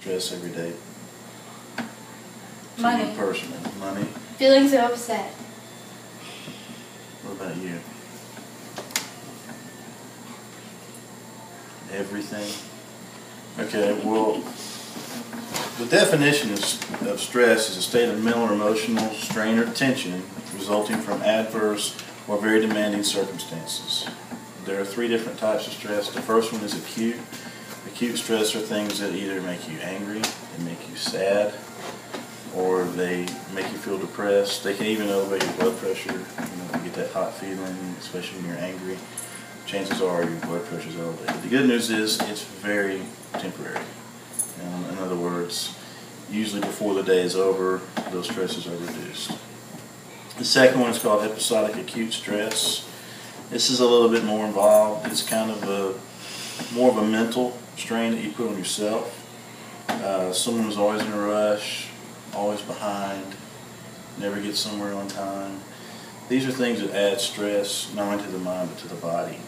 stress every day? To Money. you personally, money. Feelings of upset. What about you? Everything? Okay, well, the definition of stress is a state of mental or emotional strain or tension resulting from adverse or very demanding circumstances. There are three different types of stress. The first one is acute. Acute stress are things that either make you angry, they make you sad, or they make you feel depressed. They can even elevate your blood pressure. You get that hot feeling, especially when you're angry. Chances are your blood pressure is elevated. The good news is it's very temporary. In other words, usually before the day is over, those stresses are reduced. The second one is called episodic acute stress. This is a little bit more involved. It's kind of more of a mental strain that you put on yourself. Someone's always in a rush, always behind, never gets somewhere on time. These are things that add stress not only to the mind but to the body.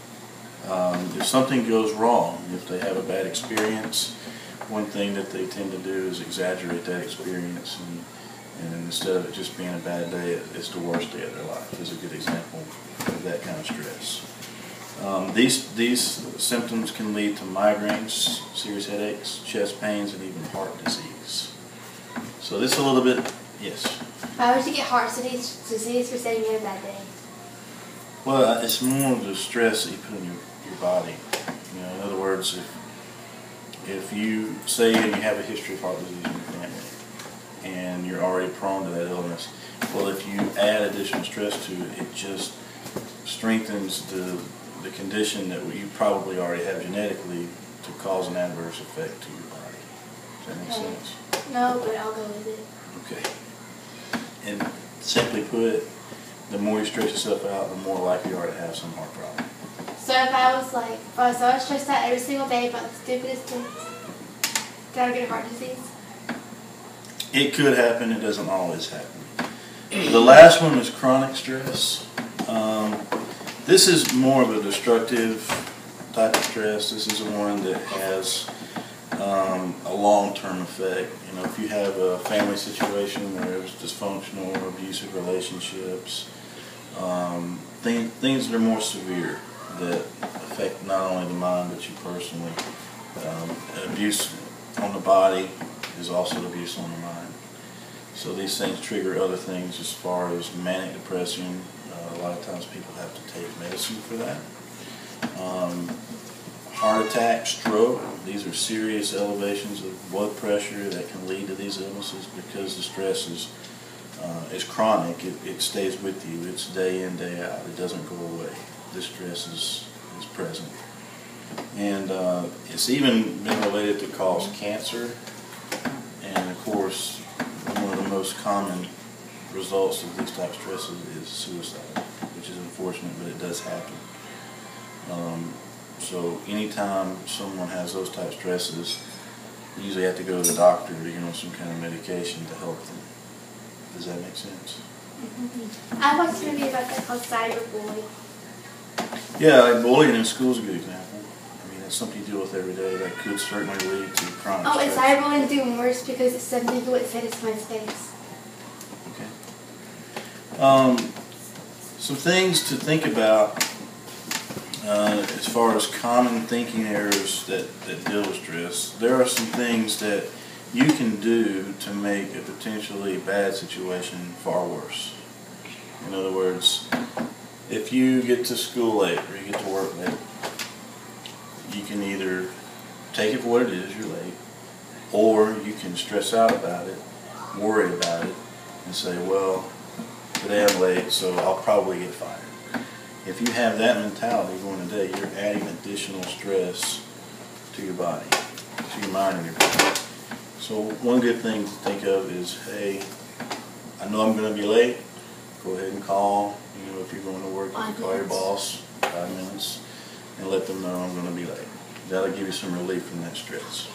If something goes wrong, if they have a bad experience, one thing that they tend to do is exaggerate that experience, and instead of it just being a bad day, it's the worst day of their life. Is a good example of that kind of stress. These symptoms can lead to migraines, serious headaches, chest pains, and even heart disease. So this is a little bit, yes? Why would you get heart disease for saying you had a bad day? Well, it's more of the stress that you put on your body. In other words, if you say you have a history of heart disease in your family and you're already prone to that illness, well, if you add additional stress to it, it just strengthens the condition that you probably already have genetically to cause an adverse effect to your body. Does that make sense? No, but I'll go with it. Okay. And simply put, the more you stress yourself out, the more likely you are to have some heart problem. So if I was stressed out every single day about the stupidest things, did I get heart disease? It could happen. It doesn't always happen. The last one is chronic stress. This is more of a destructive type of stress. This is one that has a long-term effect. If you have a family situation where there's dysfunctional or abusive relationships, things that are more severe that affect not only the mind but you personally. Abuse on the body is also abuse on the mind. So these things trigger other things as far as manic depression. A lot of times people have to take medicine for that. Heart attack, stroke, these are serious elevations of blood pressure that can lead to these illnesses because the stress is chronic. It stays with you. It's day in, day out. It doesn't go away. This stress is present. And it's even been related to cause cancer. And of course, one of the most common results of these type of stresses is suicide, which is unfortunate, but it does happen. So anytime someone has those type of stresses, you usually have to go to the doctor to get on some kind of medication to help them. Does that make sense? Mm-hmm. I watched a movie about that called Cyberbullying. Yeah, like bullying in school is a good example. I mean, it's something you deal with every day that could certainly lead to chronic and stress. cyberbullying is even worse because it's some people would say it's my space. Okay. Some things to think about as far as common thinking errors that deal with stress. There are some things that you can do to make a potentially bad situation far worse. In other words, if you get to school late or you get to work late, you can either take it for what it is, you're late, or you can stress out about it, worry about it, and say, well, today I'm late, so I'll probably get fired. If you have that mentality going today, you're adding additional stress to your body, to your mind and your body. So one good thing to think of is, hey, I know I'm going to be late. Go ahead and call. If you're going to work, you can call your boss 5 minutes and let them know I'm going to be late. That'll give you some relief from that stress.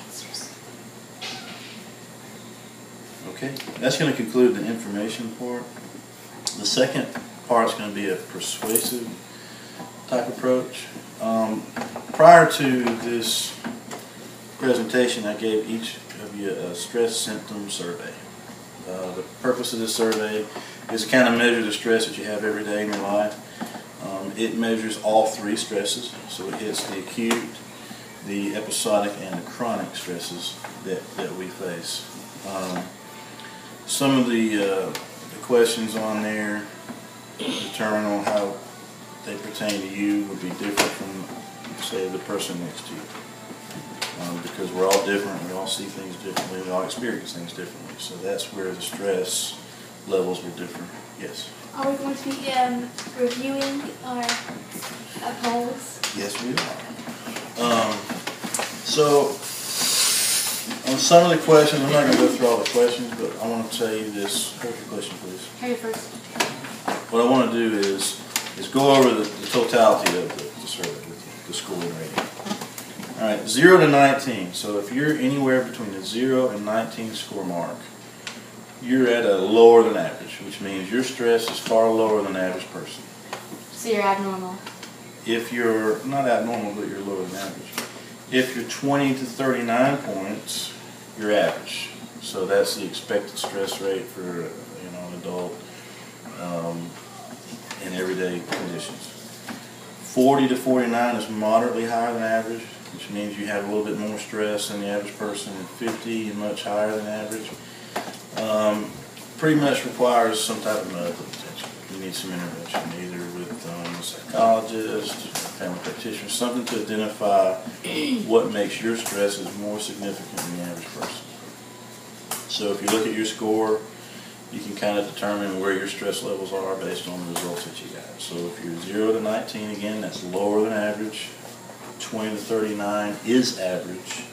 Okay, that's going to conclude the information part. The second part is going to be a persuasive type approach. Prior to this presentation, I gave each of give you a stress symptom survey. The purpose of this survey is to kind of measure the stress that you have every day in your life. It measures all three stresses, so it hits the acute, the episodic, and the chronic stresses that we face. Some of the questions on there determine on how they pertain to you would be different from, say, the person next to you. Because we're all different, we all see things differently, we all experience things differently. So that's where the stress levels will differ. Yes? Are we going to be reviewing our polls? Yes, we are. So, on some of the questions, I'm not going to go through all the questions, but I want to tell you this. What's your question, please? Harry first. What I want to do is go over the totality of the survey with you, the scoring rating. All right, 0 to 19. So if you're anywhere between the 0 and 19 score mark, you're at a lower than average, which means your stress is far lower than the average person. So you're abnormal. If you're not abnormal, but you're lower than average. If you're 20 to 39 points, you're average. So that's the expected stress rate for an adult in everyday conditions. 40 to 49 is moderately higher than average, which means you have a little bit more stress than the average person. And 50 is much higher than average. Pretty much requires some type of medical attention. You need some intervention, either with a psychologist, a family practitioner, something to identify what makes your stresses more significant than the average person. So if you look at your score, you can kind of determine where your stress levels are based on the results that you got. So if you're 0 to 19, again, that's lower than average. 20 to 39 is average.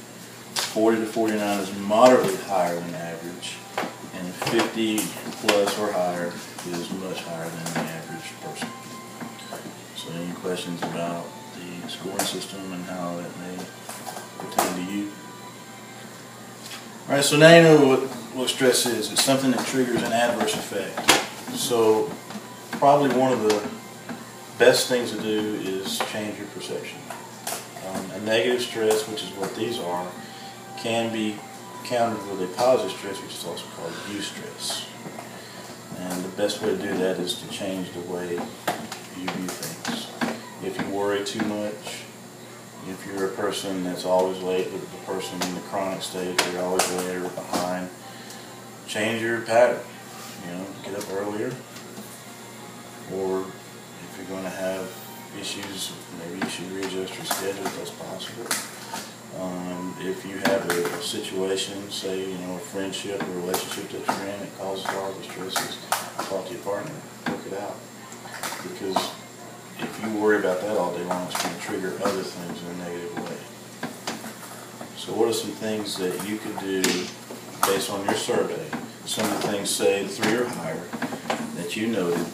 40 to 49 is moderately higher than average. And 50 plus or higher is much higher than the average person. So any questions about the scoring system and how that may pertain to you? All right, so now you know what stress is. It's something that triggers an adverse effect. So probably one of the best things to do is change your perception. A negative stress, which is what these are, can be countered with a positive stress, which is also called eustress. And the best way to do that is to change the way you view things. If you worry too much, if you're a person that's always late, but the person in the chronic state, they're always late or behind, change your pattern. Get up earlier. Or if you're going to have issues, maybe you should readjust your schedule if that's possible. If you have a situation, say, a friendship or relationship that you're in that causes a lot of the stresses, talk to your partner, work it out. Because if you worry about that all day long, it's going to trigger other things in a negative way. So what are some things that you could do based on your survey? Some of the things, say 3 or higher, that you noted.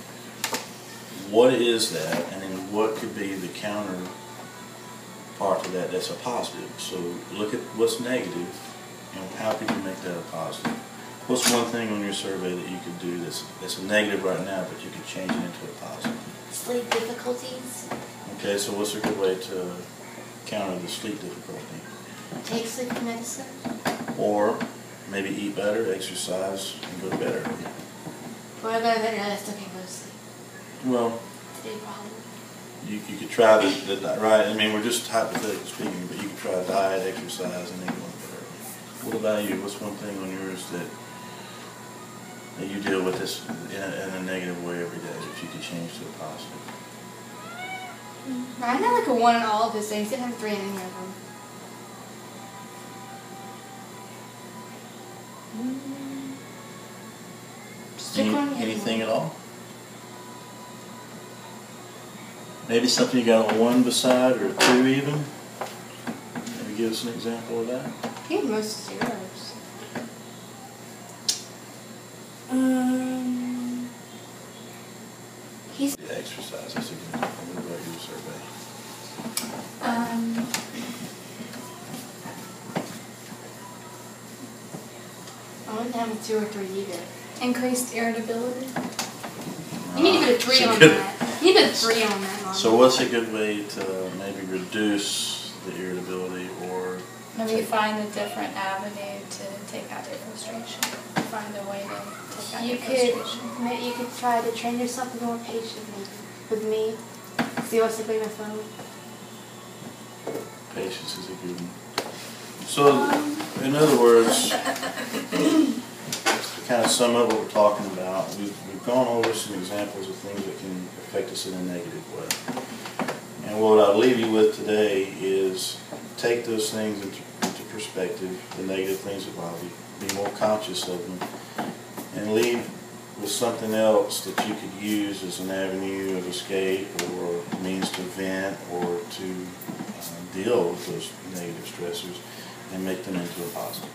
What is that, and then what could be the counter part of that that's a positive? So look at what's negative, and how could you make that a positive? What's one thing on your survey that you could do that's a negative right now, but you could change it into a positive? Sleep difficulties. Okay, so what's a good way to counter the sleep difficulty? Take sleep medicine. Or maybe eat better, exercise, and go to bed early. Well, I go to bed early, I still can't go to sleep. Well, It's a big problem. you could try the right. I mean, we're just hypothetically speaking, but you could try diet, exercise, and then go to bed early. What about you? What's one thing on yours that you deal with this in a negative way every day that you could change to a positive? I'm not like a 1 in all of those things. I didn't have 3 in any of them. Just pick one. Anything at all? Maybe something you got a 1 beside or a 2 even? Maybe give us an example of that. I think most zeros. He's. The exercise, that's a good example. What about your survey? I wouldn't have a 2 or 3 either. Increased irritability. No. You need to put a 3 on that. You need to put a 3 on that, Mom. So what's a good way to maybe reduce the irritability or Maybe find a different avenue to take out your frustration. Find a way to take out You your could, frustration. you could try to train yourself to be more patient with me. See what's to bring my phone. Patience is a good one. So, in other words, to kind of sum up what we're talking about, we've gone over some examples of things that can affect us in a negative way. And what I'll leave you with today is take those things into perspective, the negative things that bother you, be more conscious of them, and leave with something else that you could use as an avenue of escape or means to vent or to deal with those negative stressors and make them into a positive.